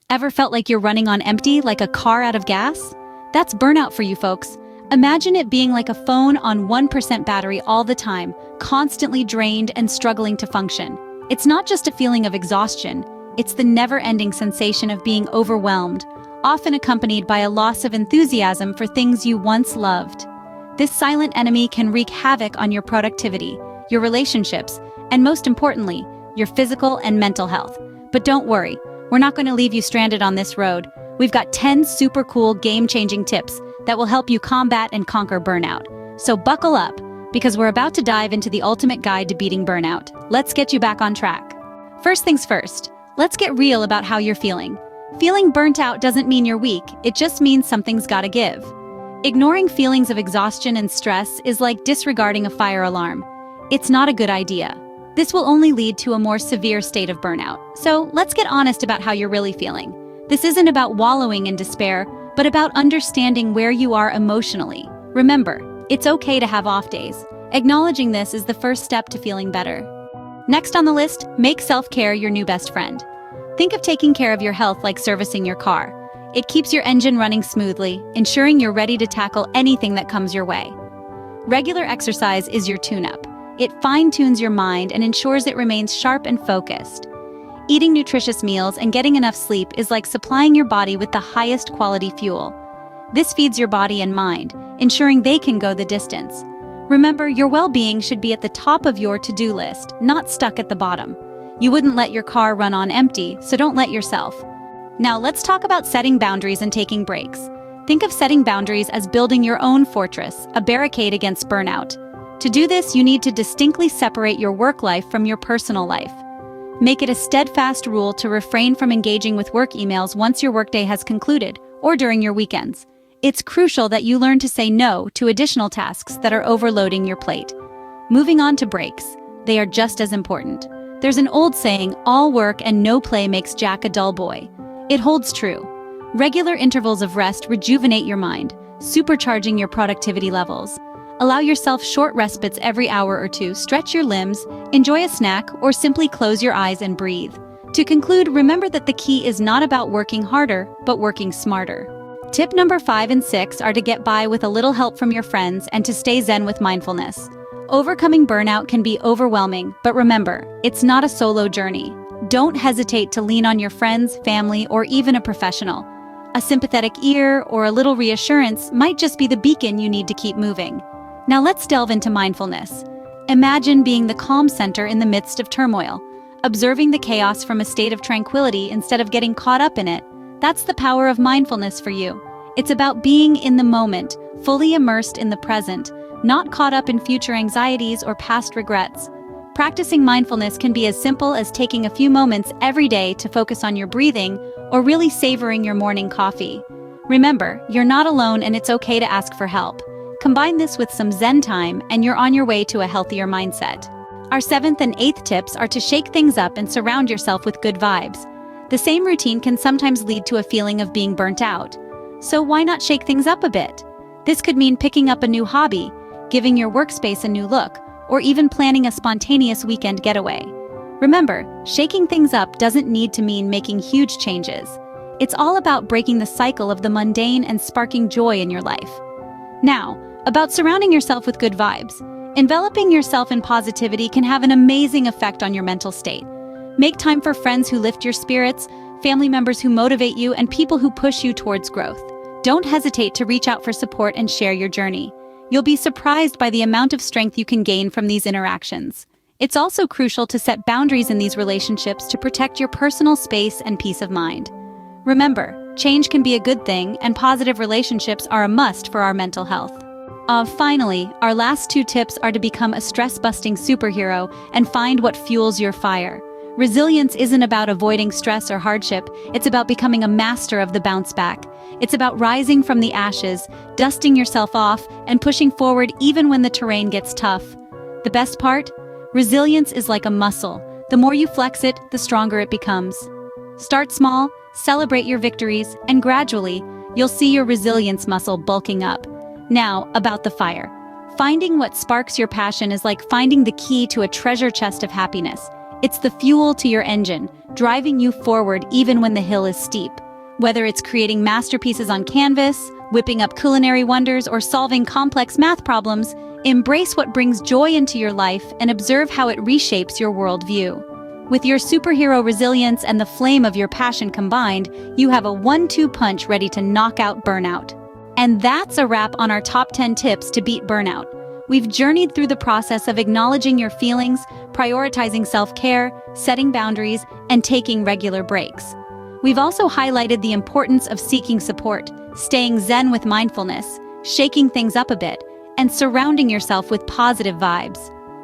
Ever felt like you're running on empty, like a car out of gas? That's burnout for you folks. Imagine it being like a phone on 1% battery all the time, constantly drained and struggling to function. It's not just a feeling of exhaustion, it's the never-ending sensation of being overwhelmed, often accompanied by a loss of enthusiasm for things you once loved. This silent enemy can wreak havoc on your productivity, your relationships, and most importantly, your physical and mental health. But don't worry, we're not going to leave you stranded on this road. We've got 10 super cool game-changing tips that will help you combat and conquer burnout. So buckle up, because we're about to dive into the ultimate guide to beating burnout. Let's get you back on track. First things first, let's get real about how you're feeling. Feeling burnt out doesn't mean you're weak, it just means something's gotta give. Ignoring feelings of exhaustion and stress is like disregarding a fire alarm. It's not a good idea. This will only lead to a more severe state of burnout. So let's get honest about how you're really feeling. This isn't about wallowing in despair, but about understanding where you are emotionally. Remember, it's okay to have off days. Acknowledging this is the first step to feeling better. Next on the list, make self-care your new best friend. Think of taking care of your health like servicing your car. It keeps your engine running smoothly, ensuring you're ready to tackle anything that comes your way. Regular exercise is your tune-up. It fine-tunes your mind and ensures it remains sharp and focused. Eating nutritious meals and getting enough sleep is like supplying your body with the highest quality fuel. This feeds your body and mind, ensuring they can go the distance. Remember, your well-being should be at the top of your to-do list, not stuck at the bottom. You wouldn't let your car run on empty, so don't let yourself. Now let's talk about setting boundaries and taking breaks. Think of setting boundaries as building your own fortress, a barricade against burnout. To do this, you need to distinctly separate your work life from your personal life. Make it a steadfast rule to refrain from engaging with work emails once your workday has concluded, or during your weekends. It's crucial that you learn to say no to additional tasks that are overloading your plate. Moving on to breaks, they are just as important. There's an old saying, all work and no play makes Jack a dull boy. It holds true. Regular intervals of rest rejuvenate your mind, supercharging your productivity levels. Allow yourself short respites every hour or two, stretch your limbs, enjoy a snack, or simply close your eyes and breathe. To conclude, remember that the key is not about working harder, but working smarter. Tip number 5 and 6 are to get by with a little help from your friends and to stay zen with mindfulness. Overcoming burnout can be overwhelming, but remember, it's not a solo journey. Don't hesitate to lean on your friends, family, or even a professional. A sympathetic ear or a little reassurance might just be the beacon you need to keep moving. Now let's delve into mindfulness. Imagine being the calm center in the midst of turmoil, observing the chaos from a state of tranquility instead of getting caught up in it. That's the power of mindfulness for you. It's about being in the moment, fully immersed in the present, not caught up in future anxieties or past regrets. Practicing mindfulness can be as simple as taking a few moments every day to focus on your breathing or really savoring your morning coffee. Remember, you're not alone and it's okay to ask for help. Combine this with some Zen time and you're on your way to a healthier mindset. Our 7th and 8th tips are to shake things up and surround yourself with good vibes. The same routine can sometimes lead to a feeling of being burnt out. So why not shake things up a bit? This could mean picking up a new hobby, giving your workspace a new look, or even planning a spontaneous weekend getaway. Remember, shaking things up doesn't need to mean making huge changes. It's all about breaking the cycle of the mundane and sparking joy in your life. Now, about surrounding yourself with good vibes. Enveloping yourself in positivity can have an amazing effect on your mental state. Make time for friends who lift your spirits, family members who motivate you, and people who push you towards growth. Don't hesitate to reach out for support and share your journey. You'll be surprised by the amount of strength you can gain from these interactions. It's also crucial to set boundaries in these relationships to protect your personal space and peace of mind. Remember, change can be a good thing, and positive relationships are a must for our mental health. Finally, our last 2 tips are to become a stress-busting superhero and find what fuels your fire. Resilience isn't about avoiding stress or hardship, it's about becoming a master of the bounce back. It's about rising from the ashes, dusting yourself off, and pushing forward even when the terrain gets tough. The best part? Resilience is like a muscle. The more you flex it, the stronger it becomes. Start small, celebrate your victories, and gradually, you'll see your resilience muscle bulking up. Now, about the fire. Finding what sparks your passion is like finding the key to a treasure chest of happiness. It's the fuel to your engine, driving you forward even when the hill is steep. Whether it's creating masterpieces on canvas, whipping up culinary wonders, or solving complex math problems, embrace what brings joy into your life and observe how it reshapes your worldview. With your superhero resilience and the flame of your passion combined, you have a 1-2 punch ready to knock out burnout. And that's a wrap on our top 10 tips to beat burnout. We've journeyed through the process of acknowledging your feelings, prioritizing self-care, setting boundaries, and taking regular breaks. We've also highlighted the importance of seeking support, staying zen with mindfulness, shaking things up a bit, and surrounding yourself with positive vibes.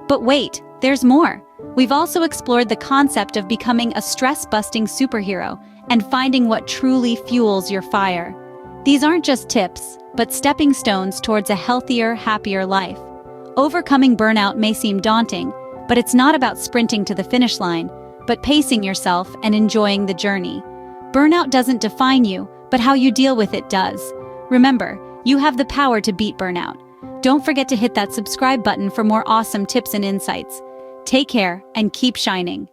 But wait, there's more. We've also explored the concept of becoming a stress-busting superhero and finding what truly fuels your fire. These aren't just tips, but stepping stones towards a healthier, happier life. Overcoming burnout may seem daunting, but it's not about sprinting to the finish line, but pacing yourself and enjoying the journey. Burnout doesn't define you, but how you deal with it does. Remember, you have the power to beat burnout. Don't forget to hit that subscribe button for more awesome tips and insights. Take care and keep shining.